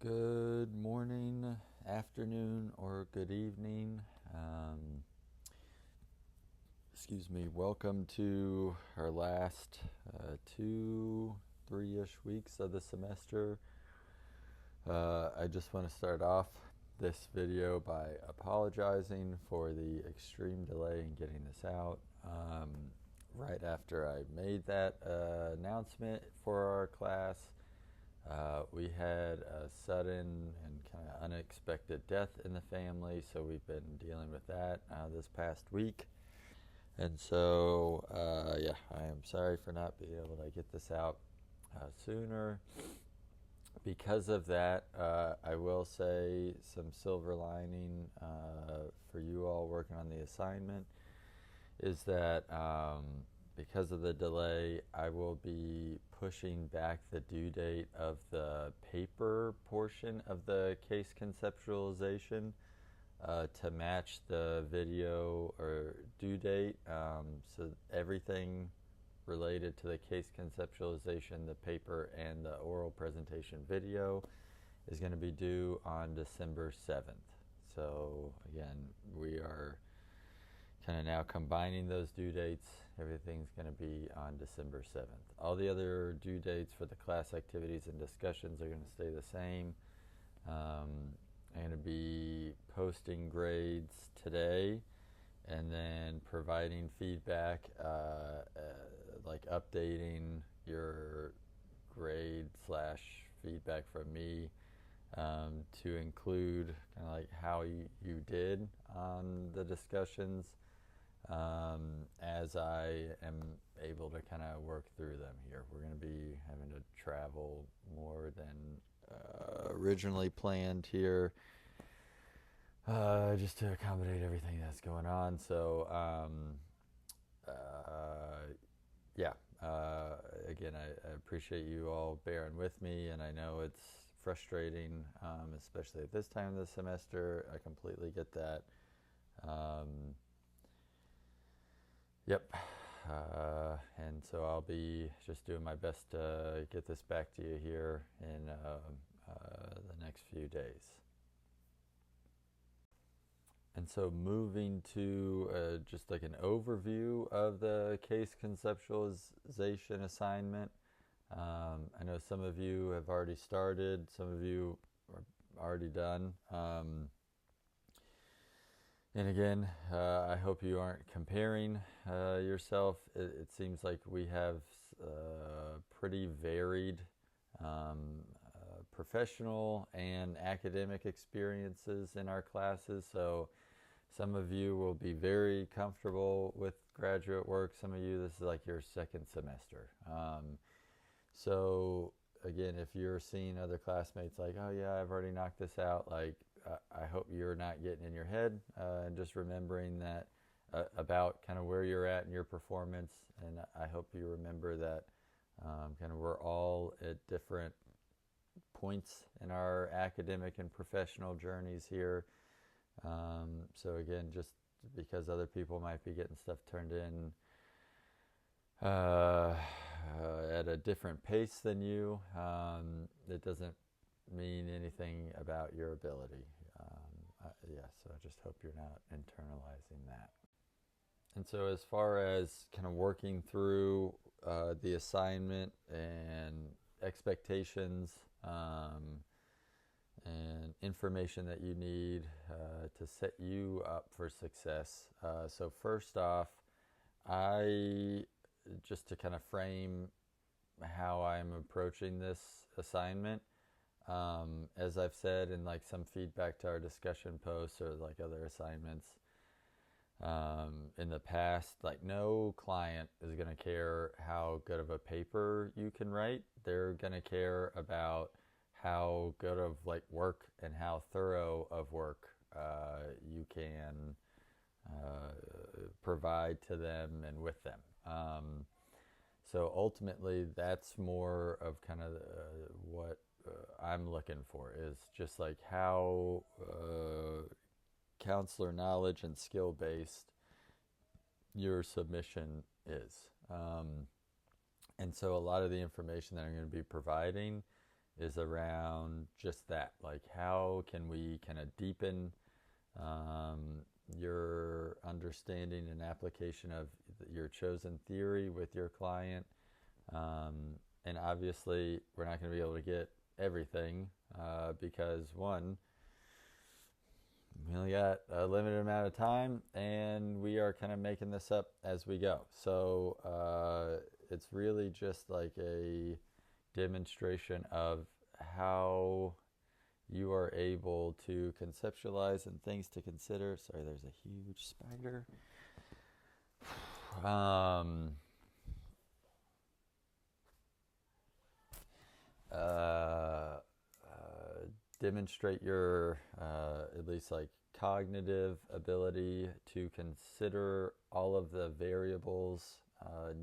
Good morning, afternoon, or good evening. Welcome to our last 3-ish weeks of the semester. I just want to start off this video by apologizing for the extreme delay in getting this out. Right after I made that announcement for our class, we had a sudden and kind of unexpected death in the family, so we've been dealing with that this past week. And so, I am sorry for not being able to get this out sooner. Because of that, I will say some silver lining for you all working on the assignment is that because of the delay, I will be pushing back the due date of the paper portion of the case conceptualization to match the video or due date. So everything related to the case conceptualization, the paper, and the oral presentation video is going to be due on December 7th. So again, we are kind of now combining those due dates. Everything's going to be on December 7th. All the other due dates for the class activities and discussions are going to stay the same. I'm going to be posting grades today and then providing feedback, like updating your grade / feedback from me to include kind of like how you did on the discussions as I am able to kind of work through them here. We're going to be having to travel more than originally planned here, just to accommodate everything that's going on. So, again, I appreciate you all bearing with me, and I know it's frustrating, especially at this time of the semester. I completely get that. And so I'll be just doing my best to get this back to you here in the next few days. And so moving to just like an overview of the case conceptualization assignment. I know some of you have already started, some of you are already done. And again, I hope you aren't comparing yourself. It seems like we have pretty varied professional and academic experiences in our classes. So some of you will be very comfortable with graduate work. Some of you, this is like your second semester. So again, if you're seeing other classmates like, oh yeah, I've already knocked this out, like I hope you're not getting in your head and just remembering that about kind of where you're at in your performance. And I hope you remember that kind of we're all at different points in our academic and professional journeys here. So again, just because other people might be getting stuff turned in at a different pace than you, it doesn't mean anything about your ability. So I just hope you're not internalizing that. And so as far as kind of working through the assignment and expectations and information that you need to set you up for success. So first off, just to kind of frame how I'm approaching this assignment, as I've said in like some feedback to our discussion posts or like other assignments in the past, like no client is going to care how good of a paper you can write. They're going to care about how good of like work and how thorough of work you can provide to them and with them. So ultimately, that's more of kind of what I'm looking for, is just like how counselor knowledge and skill based your submission is. And so a lot of the information that I'm going to be providing is around just that. Like, how can we kind of deepen your understanding and application of your chosen theory with your client? And obviously, we're not going to be able to get everything because, one, we only got a limited amount of time, and we are kind of making this up as we go. So it's really just like a demonstration of how you are able to conceptualize and things to consider. Sorry, there's a huge spider. Demonstrate your at least like cognitive ability to consider all of the variables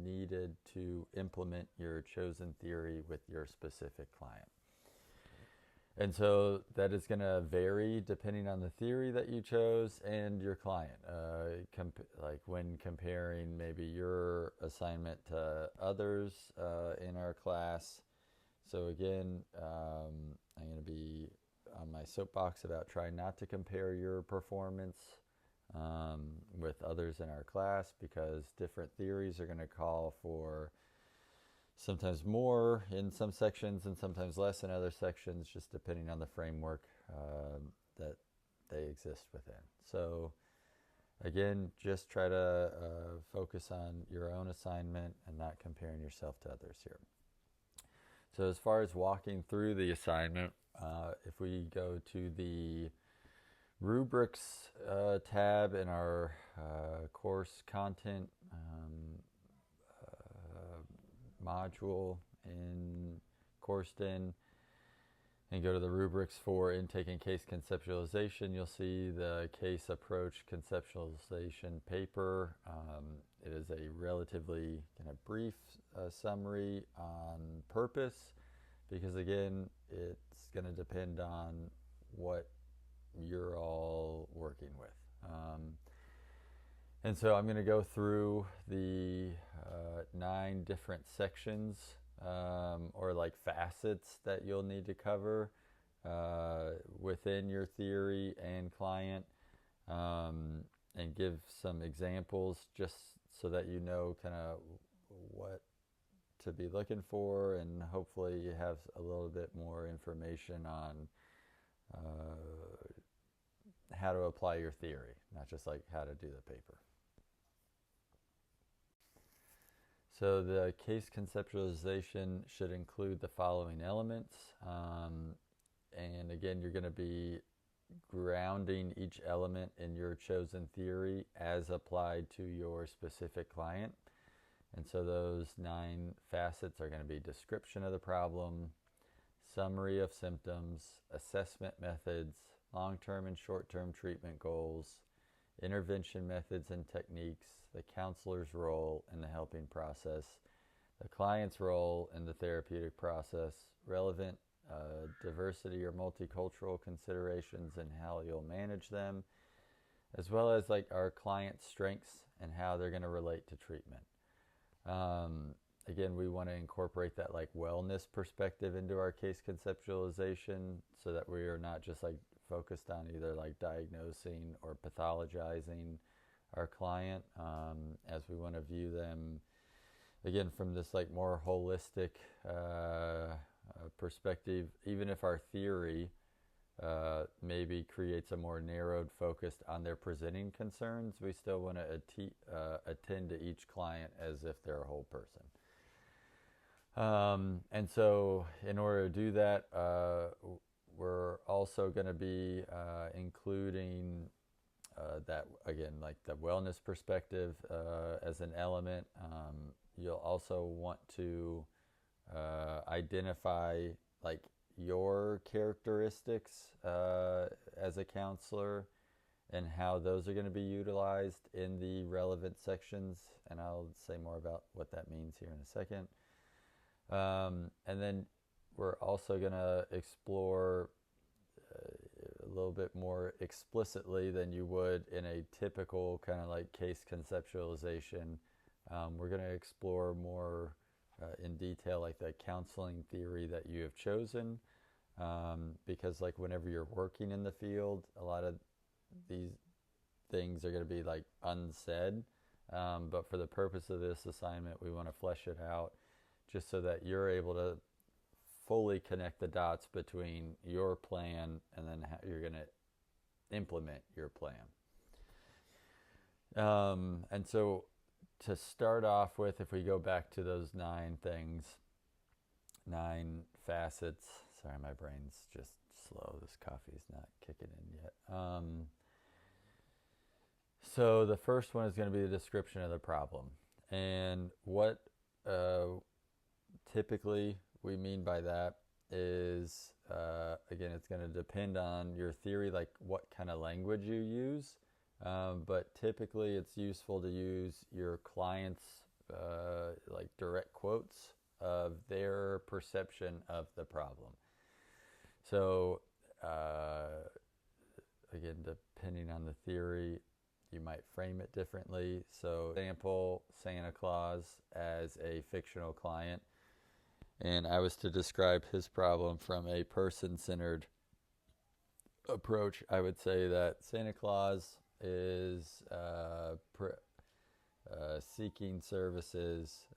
needed to implement your chosen theory with your specific client. And so that is going to vary depending on the theory that you chose and your client. Like when comparing maybe your assignment to others in our class. So again, I'm going to be on my soapbox about trying not to compare your performance with others in our class, because different theories are going to call for sometimes more in some sections and sometimes less in other sections, just depending on the framework that they exist within. So again, just try to focus on your own assignment and not comparing yourself to others here. So as far as walking through the assignment, if we go to the rubrics tab in our course content module in CourseDin, and go to the rubrics for intake and case conceptualization, you'll see the case approach conceptualization paper. It is a relatively kind of brief summary on purpose, because again, it's going to depend on what you're all working with. And so I'm going to go through the 9 different sections or like facets that you'll need to cover within your theory and client, and give some examples just so that you know kind of what to be looking for, and hopefully you have a little bit more information on how to apply your theory, not just like how to do the paper. So the case conceptualization should include the following elements. And again, you're going to be grounding each element in your chosen theory as applied to your specific client. And so those 9 facets are going to be description of the problem, summary of symptoms, assessment methods, long-term and short-term treatment goals, intervention methods and techniques, the counselor's role in the helping process, the client's role in the therapeutic process, relevant diversity or multicultural considerations and how you'll manage them, as well as like our client's strengths and how they're going to relate to treatment. Again, we want to incorporate that like wellness perspective into our case conceptualization, so that we are not just like focused on either like diagnosing or pathologizing our client, as we want to view them again from this like more holistic perspective. Even if our theory maybe creates a more narrowed focus on their presenting concerns, we still want to attend to each client as if they're a whole person. And so in order to do that, we're also going to be including that, again, like the wellness perspective as an element. You'll also want to identify like your characteristics as a counselor and how those are going to be utilized in the relevant sections. And I'll say more about what that means here in a second. And then we're also going to explore a little bit more explicitly than you would in a typical kind of like case conceptualization. We're going to explore more in detail like the counseling theory that you have chosen, because like whenever you're working in the field, a lot of these things are going to be like unsaid. But for the purpose of this assignment, we want to flesh it out just so that you're able to fully connect the dots between your plan and then how you're going to implement your plan. And so to start off with, if we go back to those 9 things, 9 facets. Sorry, my brain's just slow. This coffee's not kicking in yet. So the first one is going to be the description of the problem. And what typically we mean by that is, again, it's going to depend on your theory, like what kind of language you use. But typically it's useful to use your clients' like direct quotes of their perception of the problem. So again, depending on the theory, you might frame it differently. So example, Santa Claus as a fictional client, and I was to describe his problem from a person-centered approach, I would say that Santa Claus is seeking services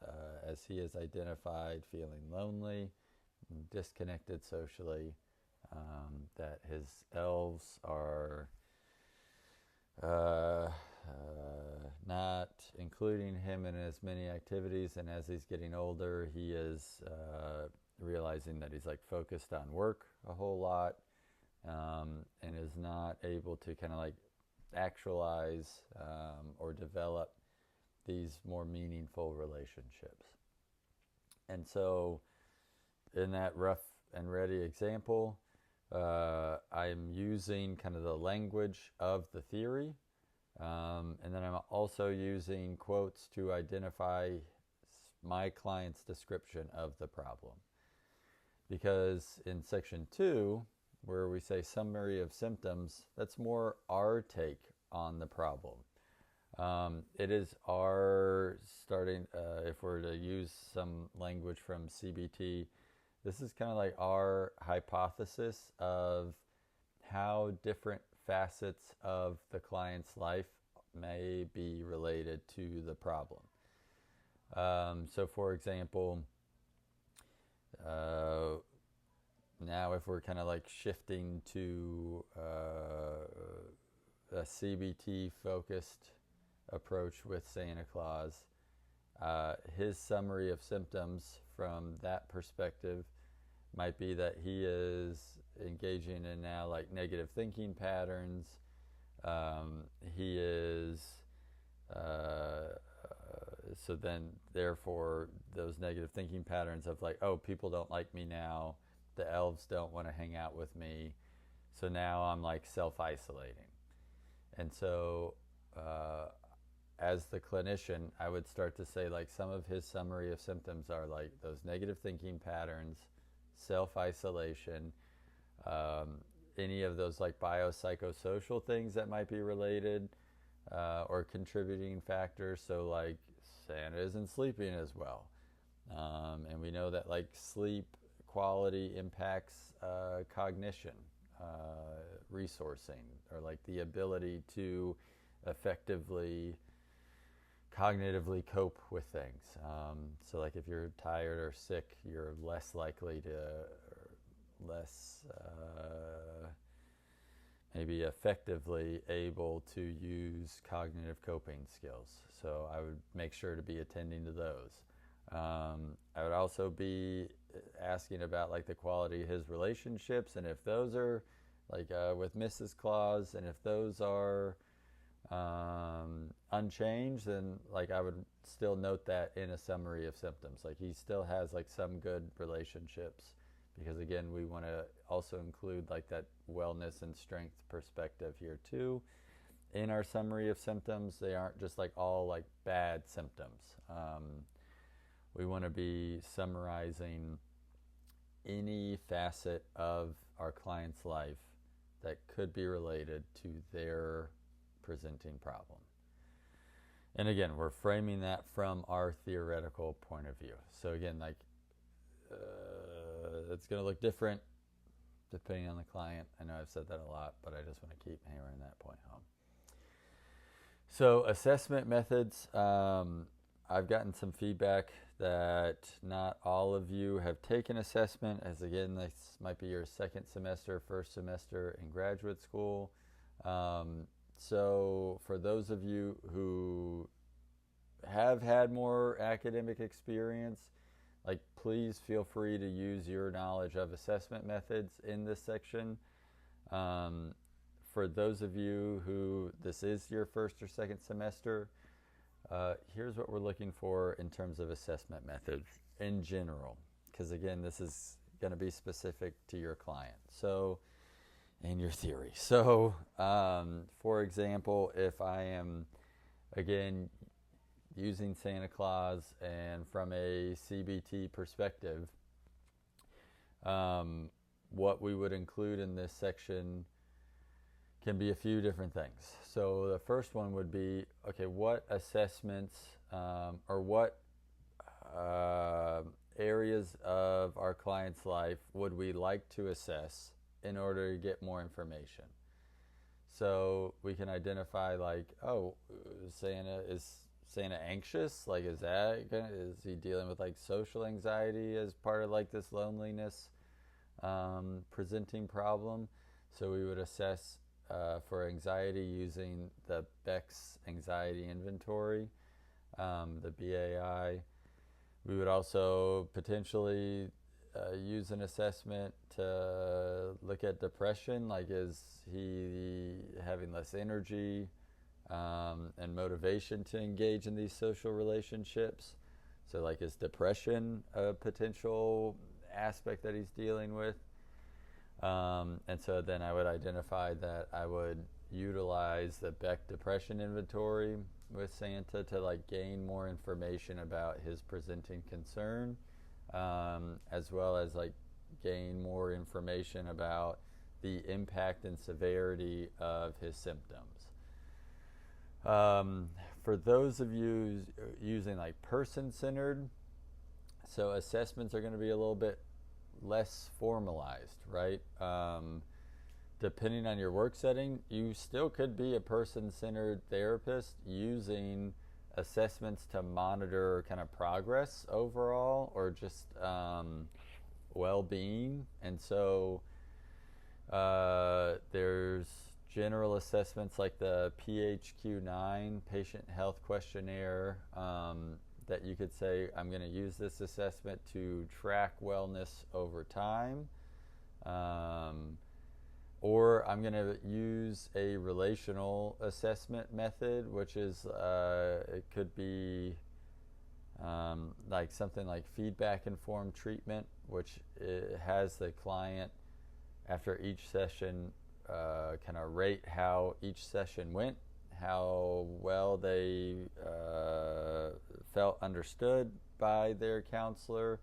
as he is identified feeling lonely, disconnected socially, that his elves are not including him in as many activities, and as he's getting older, he is realizing that he's like focused on work a whole lot, and is not able to kind of like actualize or develop these more meaningful relationships. And so in that rough and ready example, I'm using kind of the language of the theory, and then I'm also using quotes to identify my client's description of the problem. Because in section 2, where we say summary of symptoms, that's more our take on the problem. It is our starting, if we're to use some language from CBT, this is kind of like our hypothesis of how different facets of the client's life may be related to the problem. So for example, now if we're kind of like shifting to a CBT focused approach with Santa Claus, his summary of symptoms from that perspective might be that he is engaging in now like negative thinking patterns. He is so then therefore those negative thinking patterns of like, oh, people don't like me now, the elves don't want to hang out with me, so now I'm like self-isolating. And so as the clinician, I would start to say like some of his summary of symptoms are like those negative thinking patterns, self-isolation, any of those like biopsychosocial things that might be related or contributing factors. So like Santa isn't sleeping as well, and we know that like sleep quality impacts cognition, resourcing, or like the ability to effectively cognitively cope with things. So like if you're tired or sick, you're less likely to, maybe effectively able to use cognitive coping skills. So I would make sure to be attending to those. I would also be asking about like the quality of his relationships, and if those are like with Mrs. Claus, and if those are unchanged, then like I would still note that in a summary of symptoms. Like he still has like some good relationships, because again, we want to also include like that wellness and strength perspective here too in our summary of symptoms. They aren't just like all like bad symptoms. We want to be summarizing any facet of our client's life that could be related to their presenting problem. And again, we're framing that from our theoretical point of view. So again, like it's going to look different depending on the client. I know I've said that a lot, but I just want to keep hammering that point home. So assessment methods, I've gotten some feedback that not all of you have taken assessment, as again, this might be your second semester, first semester in graduate school. So for those of you who have had more academic experience, like, please feel free to use your knowledge of assessment methods in this section. For those of you who this is your first or second semester, here's what we're looking for in terms of assessment methods in general, because again, this is going to be specific to your client, so, and your theory. So for example, if I am again using Santa Claus and from a CBT perspective, what we would include in this section can be a few different things. So the first one would be, okay, what assessments or what areas of our client's life would we like to assess in order to get more information? So we can identify, like, oh, is Santa anxious? Like, is he dealing with like social anxiety as part of like this loneliness presenting problem? So we would assess for anxiety using the Beck's Anxiety Inventory, the BAI. We would also potentially use an assessment to look at depression, like, is he having less energy and motivation to engage in these social relationships? So, like, is depression a potential aspect that he's dealing with? And so then I would identify that I would utilize the Beck Depression Inventory with Santa to like gain more information about his presenting concern, as well as like gain more information about the impact and severity of his symptoms. For those of you using like person-centered, so assessments are going to be a little bit less formalized, right? Depending on your work setting, you still could be a person-centered therapist using assessments to monitor kind of progress overall, or just well-being. And so there's general assessments like the PHQ-9 Patient Health Questionnaire, that you could say, I'm going to use this assessment to track wellness over time. Or I'm going to use a relational assessment method, which is, it could be like something like feedback-informed treatment, which it has the client, after each session, kind of rate how each session went, how well they felt understood by their counselor,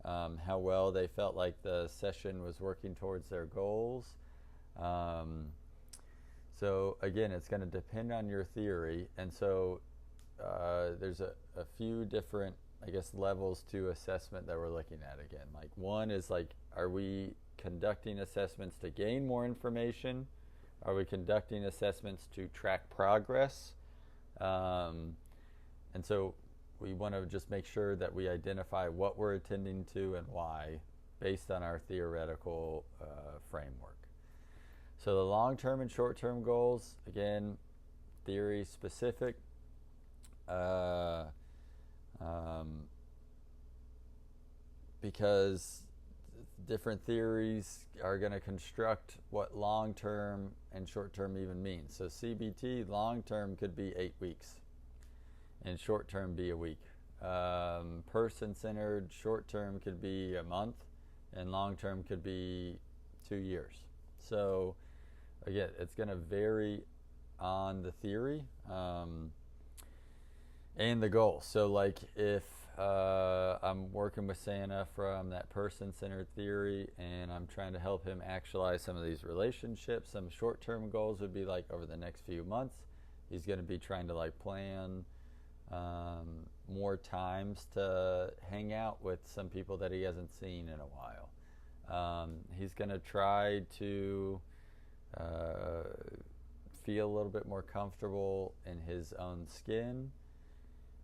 how well they felt like the session was working towards their goals. So again, it's going to depend on your theory, and so there's a few different, I guess, levels to assessment that we're looking at. Again, like, one is like, are we conducting assessments to gain more information? Are we conducting assessments to track progress? And so we want to just make sure that we identify what we're attending to and why, based on our theoretical framework. So the long-term and short-term goals, again, theory specific. Because different theories are going to construct what long-term and short-term even means. So CBT, long-term could be 8 weeks, and short-term be a week. Person-centered, short-term could be a month, and long-term could be 2 years. So again, it's going to vary on the theory and the goal. So like, if I'm working with Santa from that person-centered theory and I'm trying to help him actualize some of these relationships, some short-term goals would be like, over the next few months, he's going to be trying to like plan more times to hang out with some people that he hasn't seen in a while. He's going to try to uh, feel a little bit more comfortable in his own skin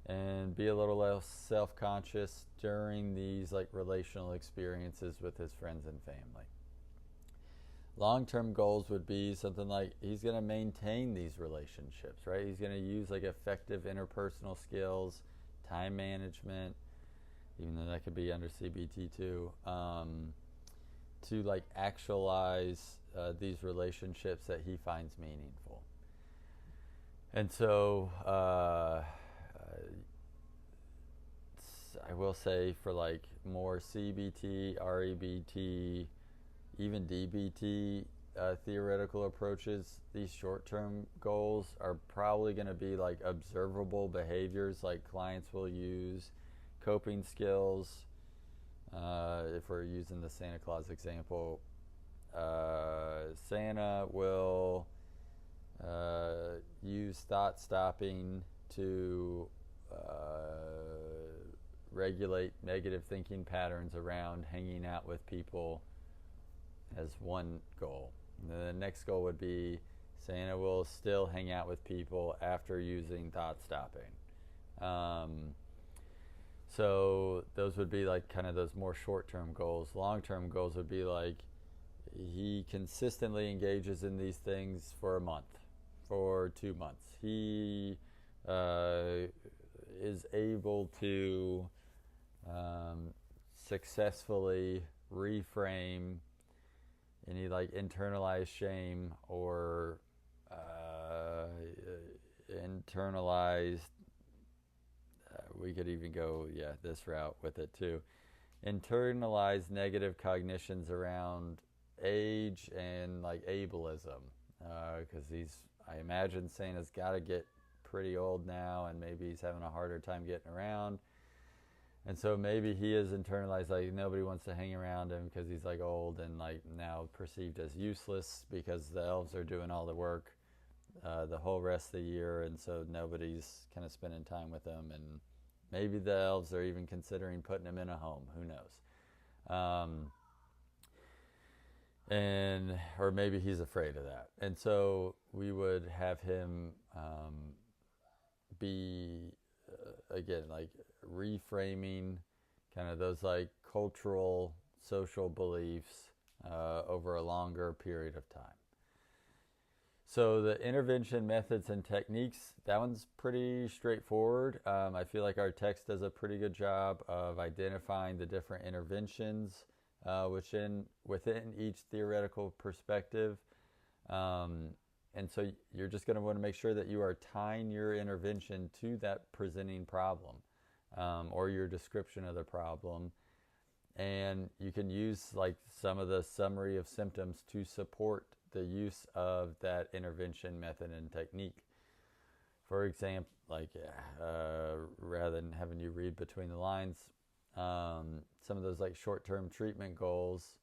and be a little less self-conscious during these like relational experiences with his friends and family. Long-term goals would be something like he's going to maintain these relationships, right? He's going to use like effective interpersonal skills, time management, even though that could be under CBT too, to like actualize these relationships that he finds meaningful. And so I will say for like more CBT, REBT, even DBT theoretical approaches, these short-term goals are probably going to be like observable behaviors like clients will use, coping skills. If we're using the Santa Claus example, Santa will use thought stopping to regulate negative thinking patterns around hanging out with people as one goal. And then the next goal would be Santa will still hang out with people after using thought stopping. So those would be like kind of those more short-term goals. Long-term goals would be like he consistently engages in these things for a month, for 2 months. He is able to successfully reframe any like internalized shame or internalized, we could even go this route with it too, internalized negative cognitions around age and like ableism, because I imagine Santa's got to get pretty old now and maybe he's having a harder time getting around. And so maybe he is internalized, like nobody wants to hang around him because he's like old and like now perceived as useless because the elves are doing all the work the whole rest of the year, and so nobody's kind of spending time with him. And maybe the elves are even considering putting him in a home. Who knows? Or maybe he's afraid of that. And so we would have him be again like reframing kind of those like cultural social beliefs over a longer period of time. So the intervention methods and techniques, that one's pretty straightforward. I feel like our text does a pretty good job of identifying the different interventions within each theoretical perspective. And so you're just going to want to make sure that you are tying your intervention to that presenting problem or your description of the problem. And you can use like some of the summary of symptoms to support the use of that intervention method and technique. For example, like rather than having you read between the lines, some of those like short-term treatment goals,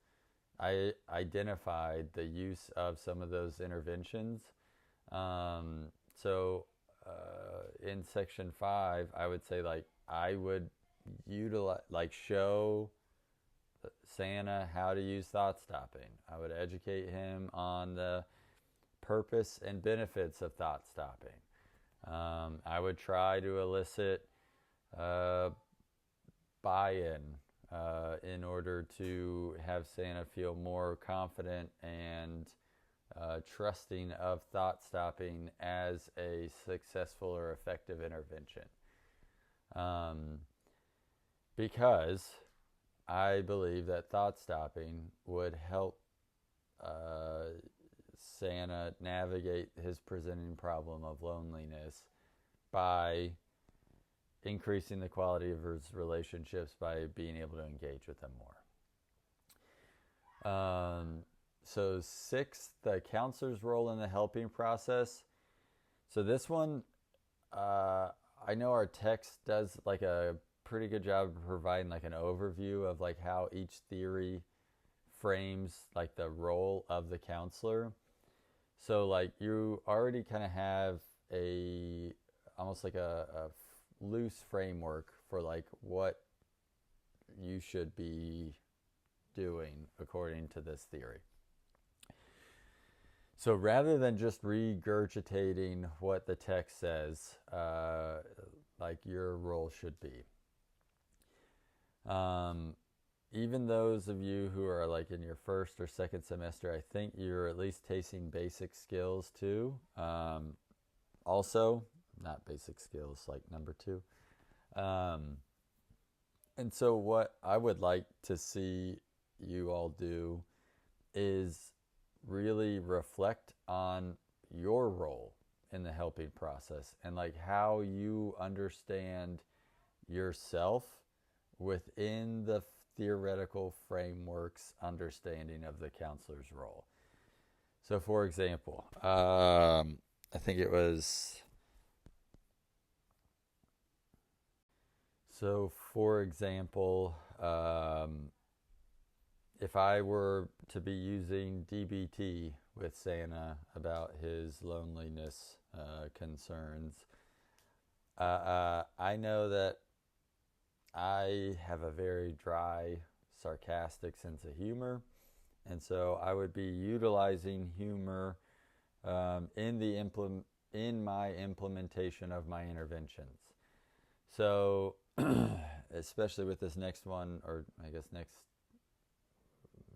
I identified the use of some of those interventions. So in section 5, I would say like I would utilize, like show Santa how to use thought stopping. I would educate him on the purpose and benefits of thought stopping. I would try to elicit buy-in in order to have Santa feel more confident and trusting of thought stopping as a successful or effective intervention. Because I believe that thought stopping would help Santa navigate his presenting problem of loneliness by increasing the quality of his relationships by being able to engage with them more. So 6, the counselor's role in the helping process. So this one, I know our text does like a pretty good job of providing like an overview of like how each theory frames like the role of the counselor. So like you already kind of have almost like a loose framework for like what you should be doing according to this theory. So rather than just regurgitating what the text says, like your role should be, even those of you who are like in your first or second semester, I think you're at least tasting basic skills too. Also, not basic skills like number 2. And so what I would like to see you all do is really reflect on your role in the helping process and like how you understand yourself within the theoretical framework's understanding of the counselor's role. So for example, I think it was... So for example, if I were to be using DBT with Santa about his loneliness concerns, I know that I have a very dry, sarcastic sense of humor, and so I would be utilizing humor in my implementation of my interventions. So, especially with this next one, or I guess next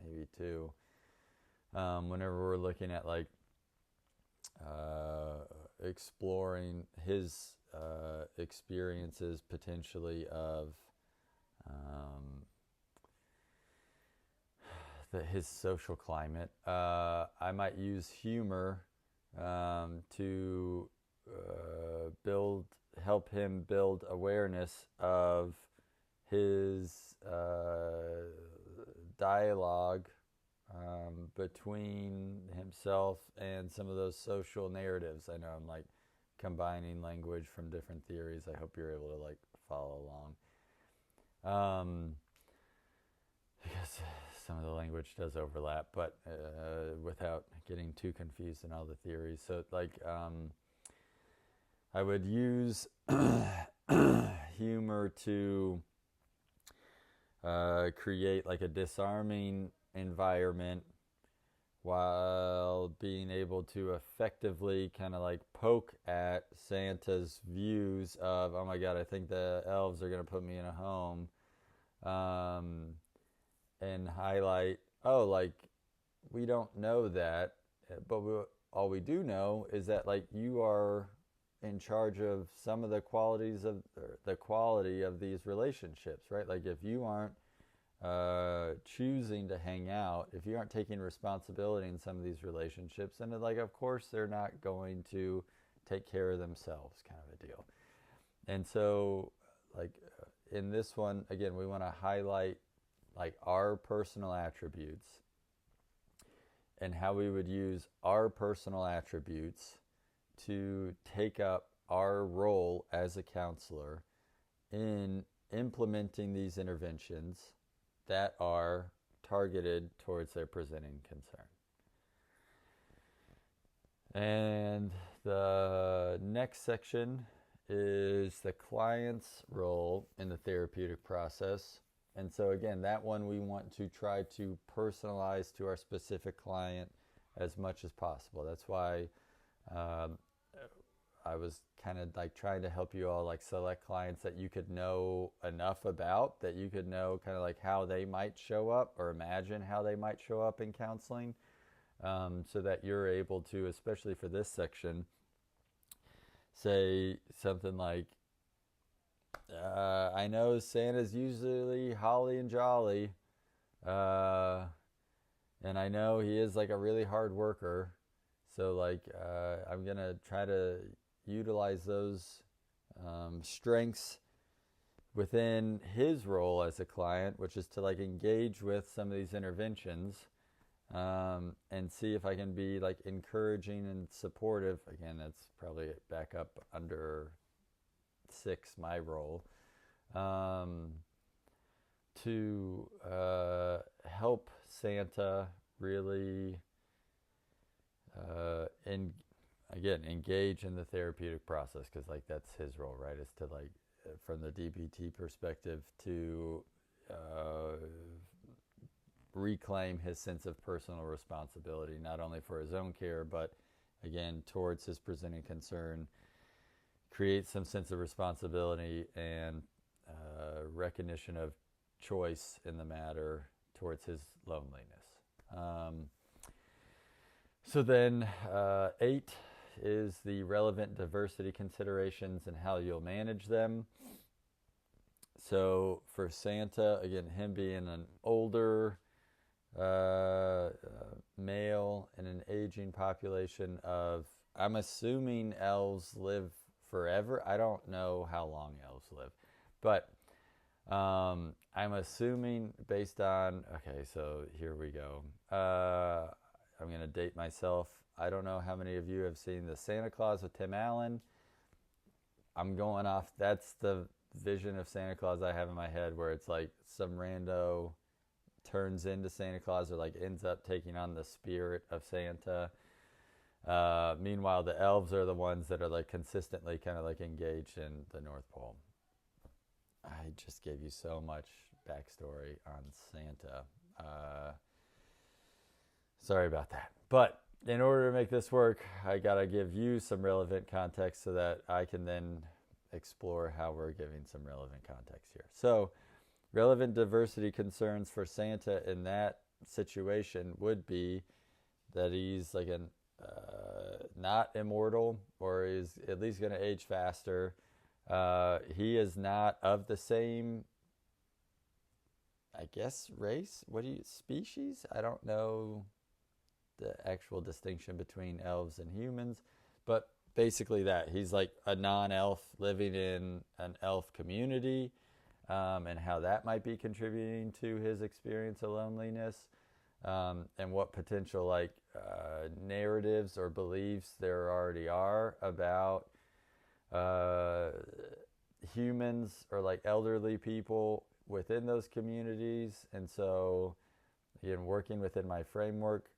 maybe 2, whenever we're looking at like exploring his experiences potentially of his social climate, I might use humor to help him build awareness of his dialogue between himself and some of those social narratives. I know I'm like combining language from different theories. I hope you're able to like follow along. Because some of the language does overlap, but without getting too confused in all the theories. So like I would use humor to create like a disarming environment while being able to effectively kind of like poke at Santa's views of, oh my God, I think the elves are going to put me in a home, and highlight, oh, like, we don't know that, but all we do know is that like you are in charge of some of the qualities of the quality of these relationships, right? Like if you aren't choosing to hang out, if you aren't taking responsibility in some of these relationships, then like of course they're not going to take care of themselves, kind of a deal. And so like in this one, again, we want to highlight like our personal attributes and how we would use our personal attributes to take up our role as a counselor in implementing these interventions that are targeted towards their presenting concern. And the next section is the client's role in the therapeutic process. And so again, that one we want to try to personalize to our specific client as much as possible. That's why I was kind of like trying to help you all like select clients that you could know enough about, that you could know kind of like how they might show up or imagine how they might show up in counseling, so that you're able to, especially for this section, say something like, I know Santa's usually holly and jolly, and I know he is like a really hard worker, so like I'm gonna try to utilize those strengths within his role as a client, which is to like engage with some of these interventions, and see if I can be like encouraging and supportive. Again, that's probably back up under 6, my role, to help Santa really engage in the therapeutic process, because like that's his role, right? Is to like, from the DBT perspective, to reclaim his sense of personal responsibility, not only for his own care, but again, towards his presenting concern, create some sense of responsibility and recognition of choice in the matter towards his loneliness. So then 8 is the relevant diversity considerations and how you'll manage them. So for Santa, again, him being an older male in an aging population of, I'm assuming elves live forever. I don't know how long elves live, but I'm assuming based on, okay, so here we go. I'm going to date myself. I don't know how many of you have seen the Santa Claus with Tim Allen. I'm going off, that's the vision of Santa Claus I have in my head, where it's like some rando turns into Santa Claus or like ends up taking on the spirit of Santa. Meanwhile, the elves are the ones that are like consistently kind of like engaged in the North Pole. I just gave you so much backstory on Santa. Sorry about that. But in order to make this work, I got to give you some relevant context so that I can then explore how we're giving some relevant context here. So relevant diversity concerns for Santa in that situation would be that he's like an not immortal, or is at least going to age faster. He is not of the same, I guess, race. Species? I don't know the actual distinction between elves and humans, but basically that he's like a non-elf living in an elf community, and how that might be contributing to his experience of loneliness, and what potential narratives or beliefs there already are about humans or like elderly people within those communities. And so again, working within my framework,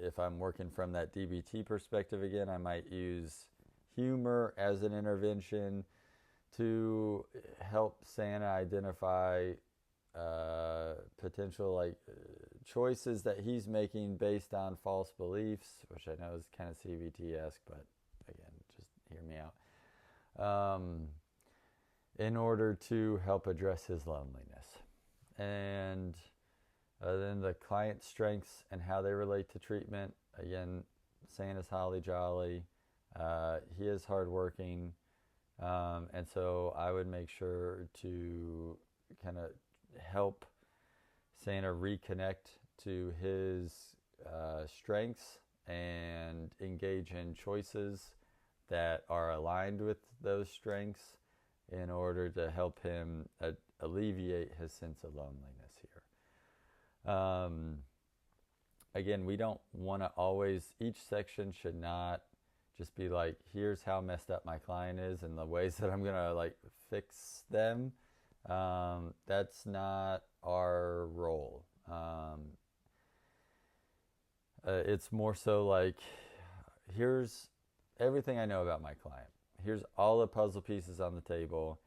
if I'm working from that DBT perspective again, I might use humor as an intervention to help Santa identify potential choices that he's making based on false beliefs, which I know is kind of CBT-esque, but again, just hear me out, in order to help address his loneliness. And then the client's strengths and how they relate to treatment. Again, Santa's holly jolly. He is hardworking. And so I would make sure to kind of help Santa reconnect to his strengths and engage in choices that are aligned with those strengths in order to help him alleviate his sense of loneliness here. Again, we don't want to always, each section should not just be like, here's how messed up my client is and the ways that I'm going to fix them. That's not our role. It's more so like, here's everything I know about my client. Here's all the puzzle pieces on the table.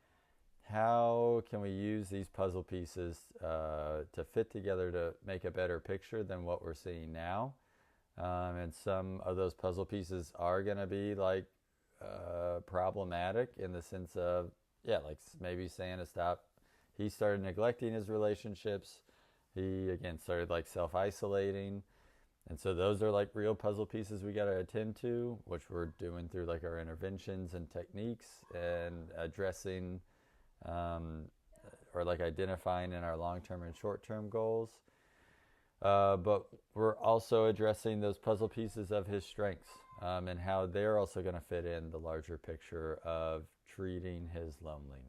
How can we use these puzzle pieces to fit together to make a better picture than what we're seeing now? And some of those puzzle pieces are going to be problematic in the sense of, maybe Santa he started neglecting his relationships. He, again, started self-isolating. And so those are like real puzzle pieces we got to attend to, which we're doing through like our interventions and techniques and addressing or like identifying in our long-term and short-term goals. But we're also addressing those puzzle pieces of his strengths and how they're also going to fit in the larger picture of treating his loneliness.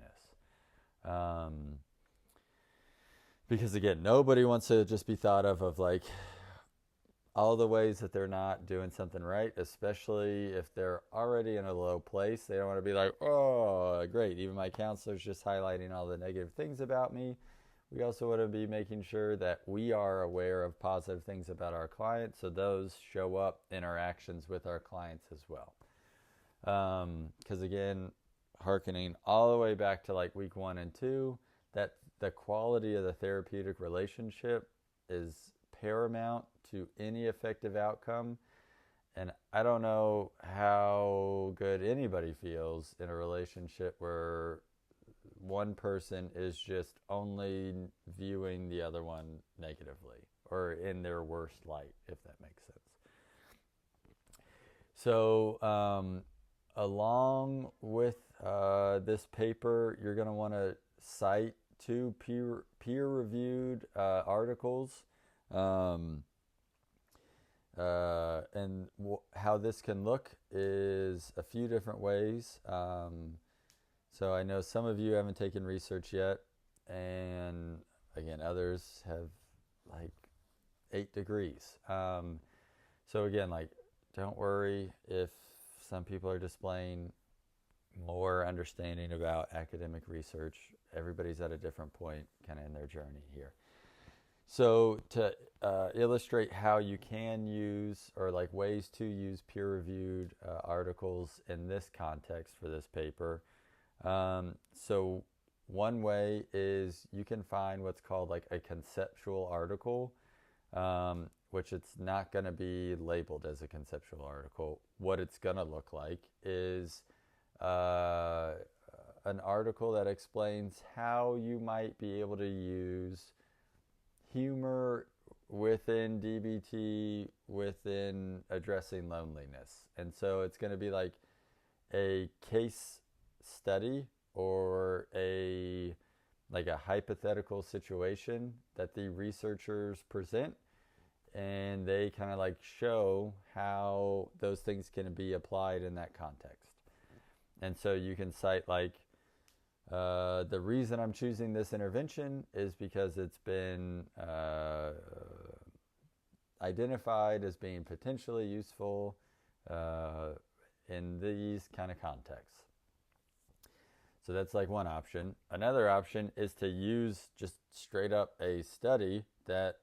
Because again, nobody wants to just be thought of like all the ways that they're not doing something right, especially if they're already in a low place. They don't want to be like, oh, great, even my counselor's just highlighting all the negative things about me. We also want to be making sure that we are aware of positive things about our clients, so those show up in our actions with our clients as well. Because again, hearkening all the way back to like week 1 and 2, that the quality of the therapeutic relationship is paramount to any effective outcome. And I don't know how good anybody feels in a relationship where one person is just only viewing the other one negatively or in their worst light, if that makes sense. So, along with this paper, you're going to want to cite two peer-reviewed articles. And how this can look is a few different ways. So I know some of you haven't taken research yet, and again, others have like 8 degrees. So again, like, don't worry if some people are displaying more understanding about academic research. Everybody's at a different point kind of in their journey here. So to illustrate how you can use, or like ways to use peer-reviewed articles in this context for this paper. So one way is you can find what's called like a conceptual article, which it's not going to be labeled as a conceptual article. What it's going to look like is an article that explains how you might be able to use humor within DBT, within addressing loneliness. And so it's going to be like a case study or a hypothetical situation that the researchers present, and they kind of like show how those things can be applied in that context. And so you can cite like, the reason I'm choosing this intervention is because it's been identified as being potentially useful in these kind of contexts. So that's like one option. Another option is to use just straight up a study that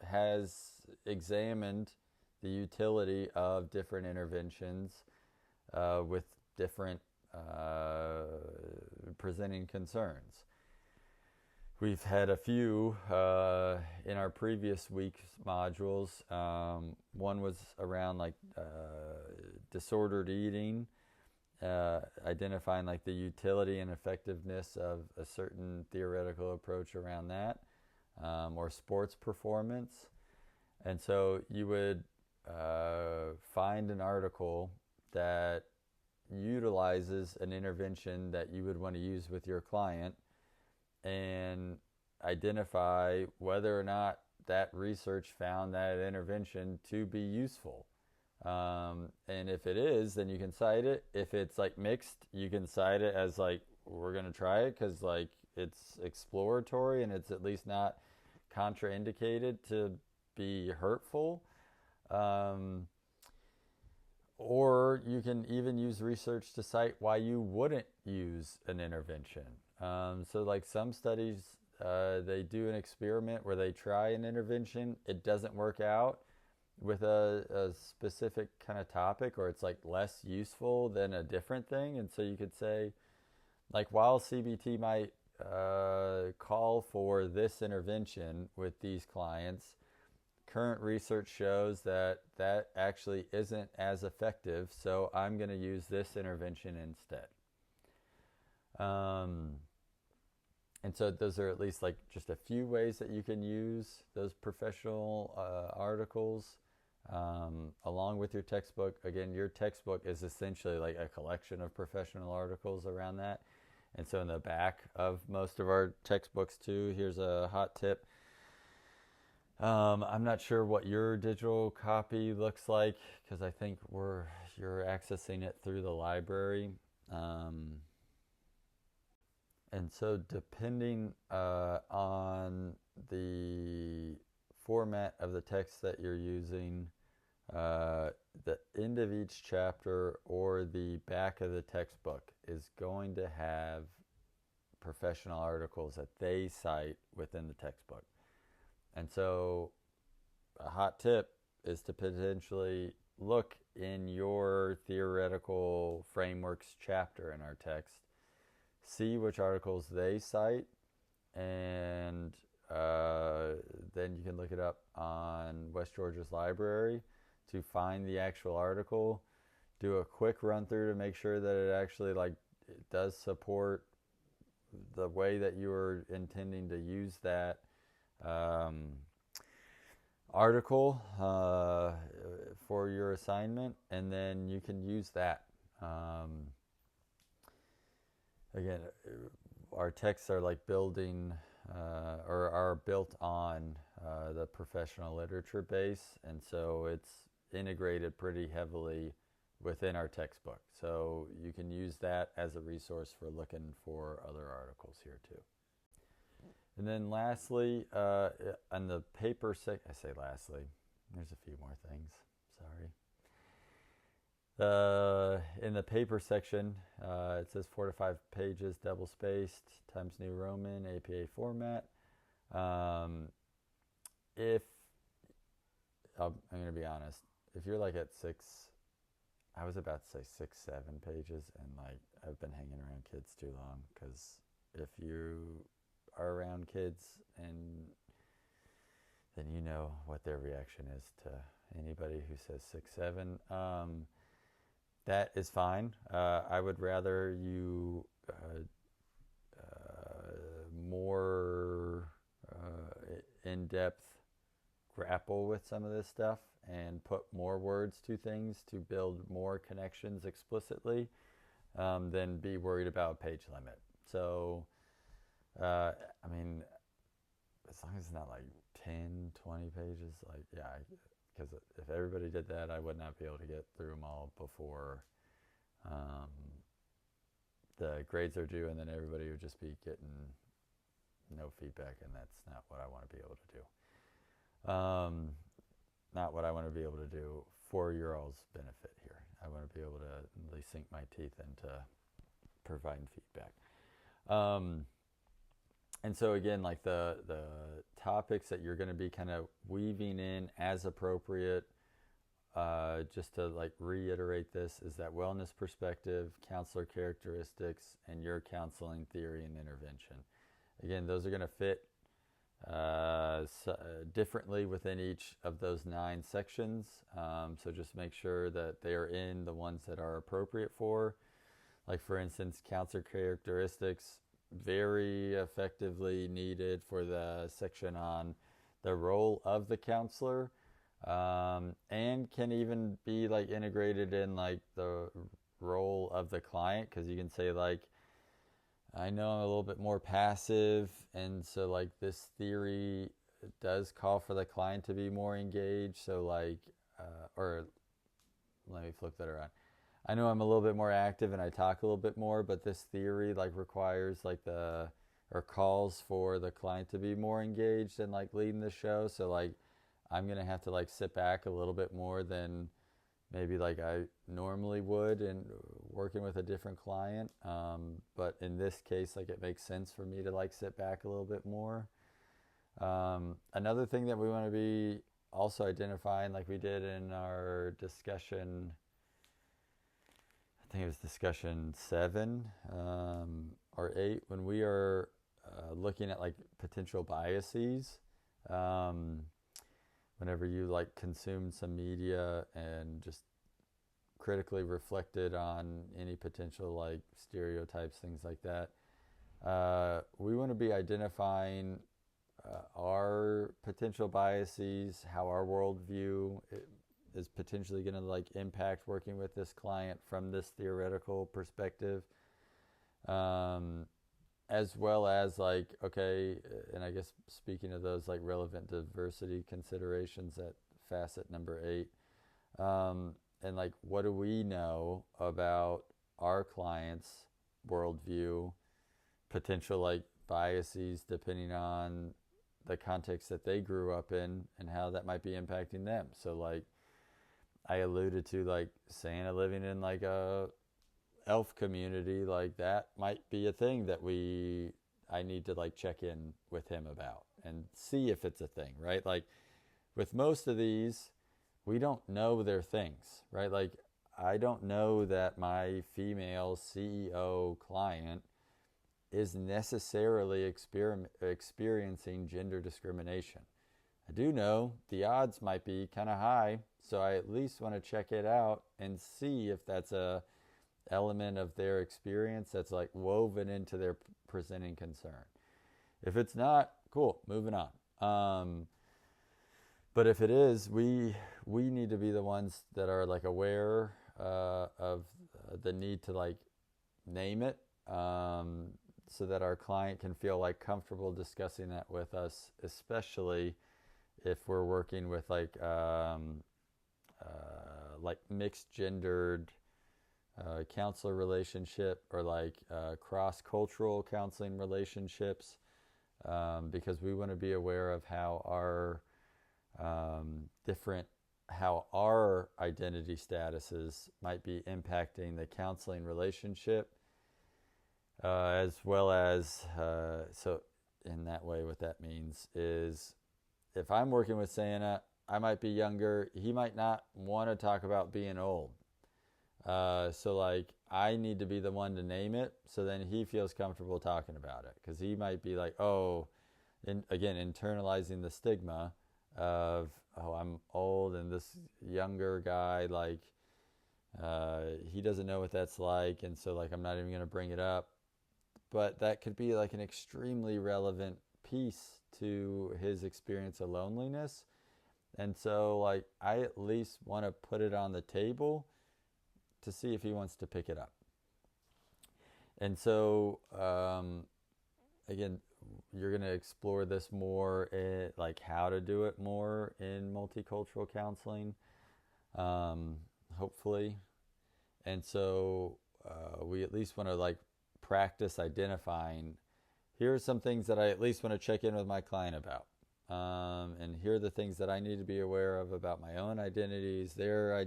has examined the utility of different interventions with different presenting concerns. We've had a few in our previous week's modules. One was around like disordered eating, identifying like the utility and effectiveness of a certain theoretical approach around that, or sports performance. And so you would find an article that utilizes an intervention that you would want to use with your client and identify whether or not that research found that intervention to be useful. And if it is, then you can cite it. If it's like mixed, you can cite it as like, we're going to try it because like it's exploratory and it's at least not contraindicated to be hurtful. Or you can even use research to cite why you wouldn't use an intervention. So like some studies, they do an experiment where they try an intervention. It doesn't work out with a specific kind of topic, or it's like less useful than a different thing. And so you could say, like, while CBT might call for this intervention with these clients, current research shows that that actually isn't as effective, so I'm going to use this intervention instead. And so those are at least like just a few ways that you can use those professional articles along with your textbook. Again, your textbook is essentially like a collection of professional articles around that. And so in the back of most of our textbooks too, here's a hot tip. I'm not sure what your digital copy looks like because I think you're accessing it through the library. And so depending on the format of the text that you're using, the end of each chapter or the back of the textbook is going to have professional articles that they cite within the textbook. And so a hot tip is to potentially look in your theoretical frameworks chapter in our text, see which articles they cite, and then you can look it up on West Georgia's library to find the actual article. Do a quick run through to make sure that it actually it does support the way that you were intending to use that article for your assignment, and then you can use that. Again, our texts are building or are built on the professional literature base, and so it's integrated pretty heavily within our textbook. So you can use that as a resource for looking for other articles here too. And then lastly, on the paper I say lastly, there's a few more things, sorry. In the paper section, it says 4 to 5 pages, double-spaced, Times New Roman, APA format. I'm going to be honest, if you're at 6, I was about to say 6, 7 pages, and I've been hanging around kids too long, because if you are around kids, and then you know what their reaction is to anybody who says 6, 7. That is fine. I would rather you more in-depth grapple with some of this stuff and put more words to things to build more connections explicitly than be worried about page limit. So, I mean, as long as it's not 10, 20 pages, yeah, because if everybody did that, I would not be able to get through them all before the grades are due, and then everybody would just be getting no feedback, and that's not what I want to be able to do. Not what I want to be able to do for your all's benefit here. I want to be able to at least sink my teeth into providing feedback. And so again, the topics that you're going to be kind of weaving in as appropriate, just to reiterate this, is that wellness perspective, counselor characteristics, and your counseling theory and intervention. Again, those are going to fit differently within each of those 9 sections. So just make sure that they are in the ones that are appropriate for. For instance, counselor characteristics, very effectively needed for the section on the role of the counselor, and can even be integrated in the role of the client, because you can say I know I'm a little bit more passive, and so this theory does call for the client to be more engaged. So or let me flip that around. I know I'm a little bit more active and I talk a little bit more, but this theory requires or calls for the client to be more engaged and leading the show. So I'm gonna have to sit back a little bit more than maybe I normally would in working with a different client. But in this case, it makes sense for me to sit back a little bit more. Another thing that we want to be also identifying, we did in our discussion, I think it was discussion 7 or 8, when we are looking at potential biases. Whenever you consumed some media and just critically reflected on any potential stereotypes, things like that, we want to be identifying our potential biases, how our worldview is potentially going to impact working with this client from this theoretical perspective, as well as okay, and I guess speaking of those relevant diversity considerations at facet number 8, and what do we know about our clients' worldview, potential biases depending on the context that they grew up in and how that might be impacting them. So I alluded to Santa living in a elf community, that might be a thing that I need to check in with him about and see if it's a thing, right? With most of these, we don't know their things, right? I don't know that my female CEO client is necessarily experiencing gender discrimination. I do know the odds might be kind of high, so I at least want to check it out and see if that's a element of their experience that's like woven into their presenting concern. If it's not, cool, moving on. But if it is, we need to be the ones that are like aware of the need to like name it, so that our client can feel like comfortable discussing that with us, especially if we're working with like mixed gendered counselor relationship, or like cross-cultural counseling relationships, because we want to be aware of how our how our identity statuses might be impacting the counseling relationship, as well as so in that way what that means is, if I'm working with Santa, I might be younger, he might not want to talk about being old. So like I need to be the one to name it, so then he feels comfortable talking about it, because he might be like, oh, again, internalizing the stigma of, oh, I'm old and this younger guy, like he doesn't know what that's like, and so like I'm not even going to bring it up. But that could be like an extremely relevant piece to his experience of loneliness. And so like I at least want to put it on the table to see if he wants to pick it up. And so again, you're going to explore this more in like how to do it more in multicultural counseling, hopefully. And so we at least want to like practice identifying, here are some things that I at least want to check in with my client about. And here are the things that I need to be aware of about my own identities, their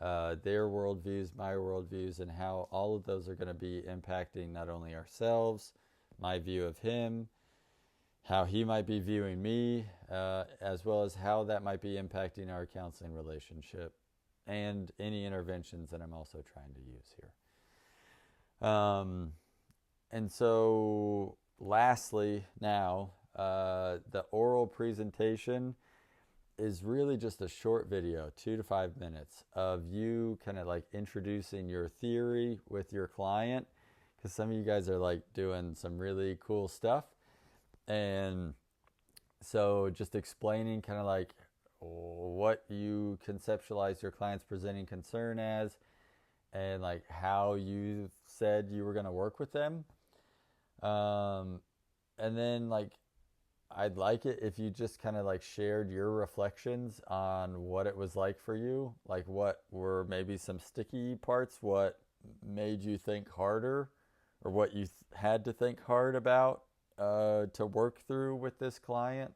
worldviews, my worldviews, and how all of those are going to be impacting not only ourselves, my view of him, how he might be viewing me, as well as how that might be impacting our counseling relationship and any interventions that I'm also trying to use here. And so lastly now, the oral presentation is really just a short video, 2 to 5 minutes, of you kind of like introducing your theory with your client, because some of you guys are like doing some really cool stuff. And so just explaining kind of like what you conceptualize your client's presenting concern as, and like how you said you were going to work with them. And then like I'd like it if you just kind of like shared your reflections on what it was like for you, like what were maybe some sticky parts, what made you think harder, or what you had to think hard about to work through with this client.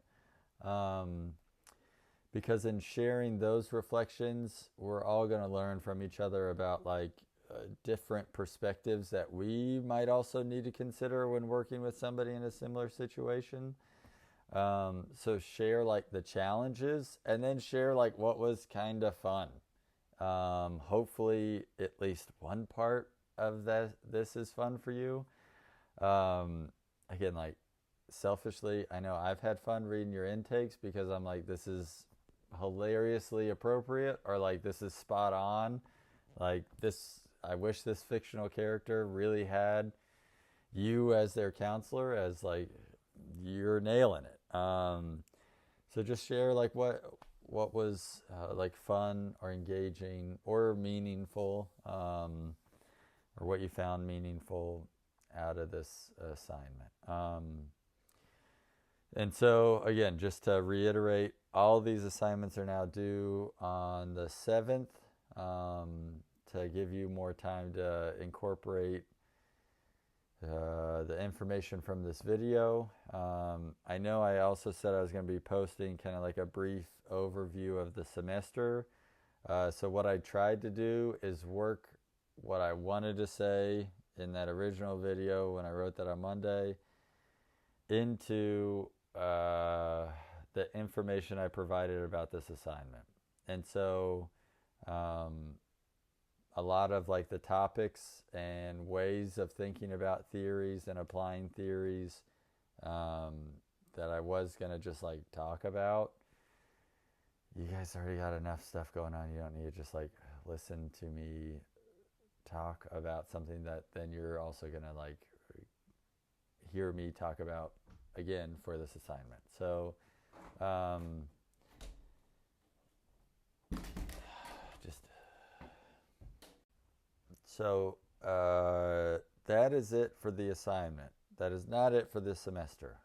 Because in sharing those reflections, we're all going to learn from each other about like different perspectives that we might also need to consider when working with somebody in a similar situation. So share like the challenges, and then share like what was kind of fun. Hopefully at least one part of this is fun for you. Again, like selfishly, I know I've had fun reading your intakes, because I'm like, this is hilariously appropriate, or like this is spot on. Like this, I wish this fictional character really had you as their counselor, as like you're nailing it. So just share like what was like fun or engaging or meaningful, or what you found meaningful out of this assignment. And so again, just to reiterate, all these assignments are now due on the 7th, to give you more time to incorporate the information from this video. I know I also said I was going to be posting kind of like a brief overview of the semester. So what I tried to do is work what I wanted to say in that original video when I wrote that on Monday into the information I provided about this assignment. And so a lot of like the topics and ways of thinking about theories and applying theories that I was going to just like talk about. You guys already got enough stuff going on. You don't need to just like listen to me talk about something that then you're also going to like hear me talk about again for this assignment. So that is it for the assignment. That is not it for this semester.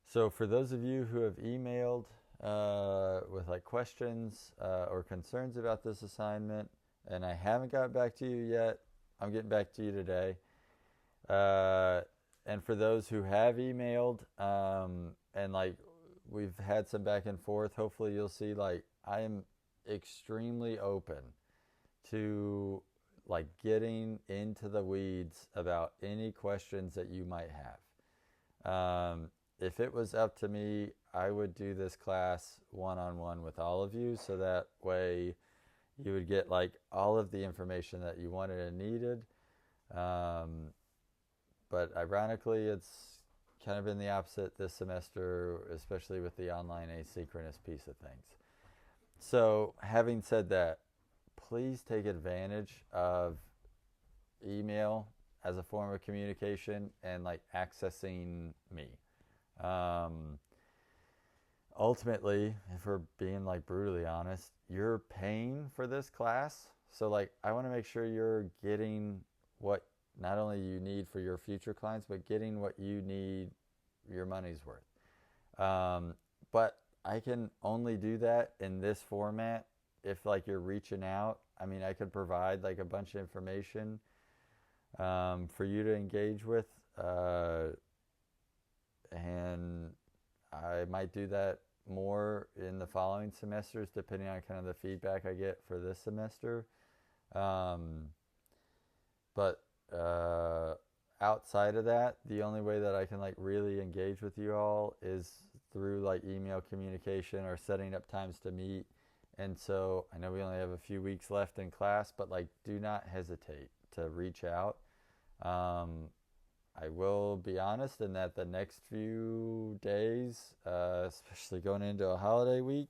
So for those of you who have emailed with like questions or concerns about this assignment, and I haven't got back to you yet, I'm getting back to you today. And for those who have emailed and like we've had some back and forth, hopefully you'll see like I am extremely open to like getting into the weeds about any questions that you might have. If it was up to me, I would do this class one-on-one with all of you, so that way you would get like all of the information that you wanted and needed. But ironically, it's kind of been the opposite this semester, especially with the online asynchronous piece of things. So having said that, please take advantage of email as a form of communication and like accessing me. Ultimately, if we're being like brutally honest, you're paying for this class. So like I want to make sure you're getting what not only you need for your future clients, but getting what you need, your money's worth. But I can only do that in this format if like you're reaching out. I mean, I could provide like a bunch of information for you to engage with, and I might do that more in the following semesters depending on kind of the feedback I get for this semester. But outside of that, the only way that I can like really engage with you all is through like email communication or setting up times to meet. And so I know we only have a few weeks left in class, but like do not hesitate to reach out. I will be honest in that the next few days, especially going into a holiday week,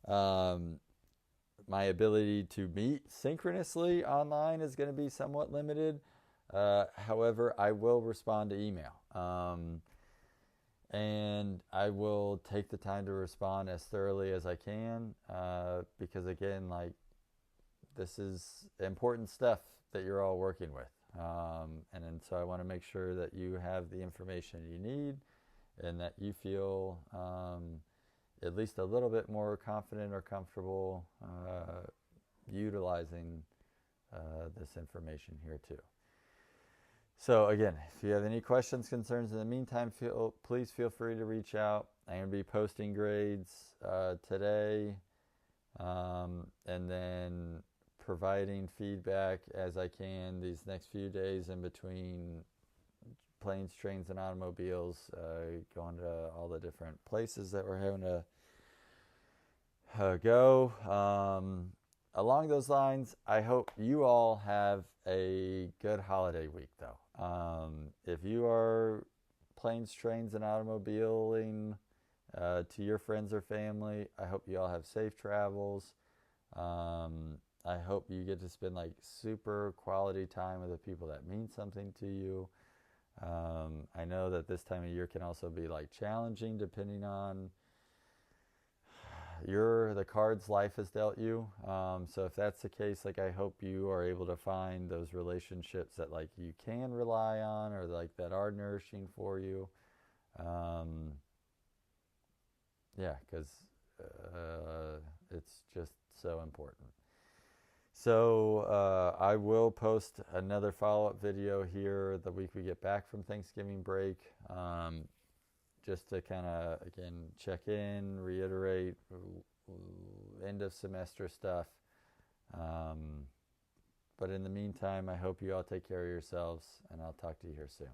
my ability to meet synchronously online is going to be somewhat limited. However, I will respond to email. And I will take the time to respond as thoroughly as I can because, again, like this is important stuff that you're all working with. And so I want to make sure that you have the information you need and that you feel at least a little bit more confident or comfortable utilizing this information here too. So again, if you have any questions, concerns in the meantime, please feel free to reach out. I'm going to be posting grades today and then providing feedback as I can these next few days in between planes, trains, and automobiles, going to all the different places that we're having to go. Along those lines, I hope you all have a good holiday week, though. If you are planes, trains, and automobiling to your friends or family, I hope you all have safe travels. I hope you get to spend like super quality time with the people that mean something to you. I know that this time of year can also be like challenging depending on the cards life has dealt you. So if that's the case, like I hope you are able to find those relationships that like you can rely on or like that are nourishing for you. Yeah, because it's just so important. So I will post another follow-up video here the week we get back from Thanksgiving break, just to kind of, again, check in, reiterate end of semester stuff. But in the meantime, I hope you all take care of yourselves, and I'll talk to you here soon.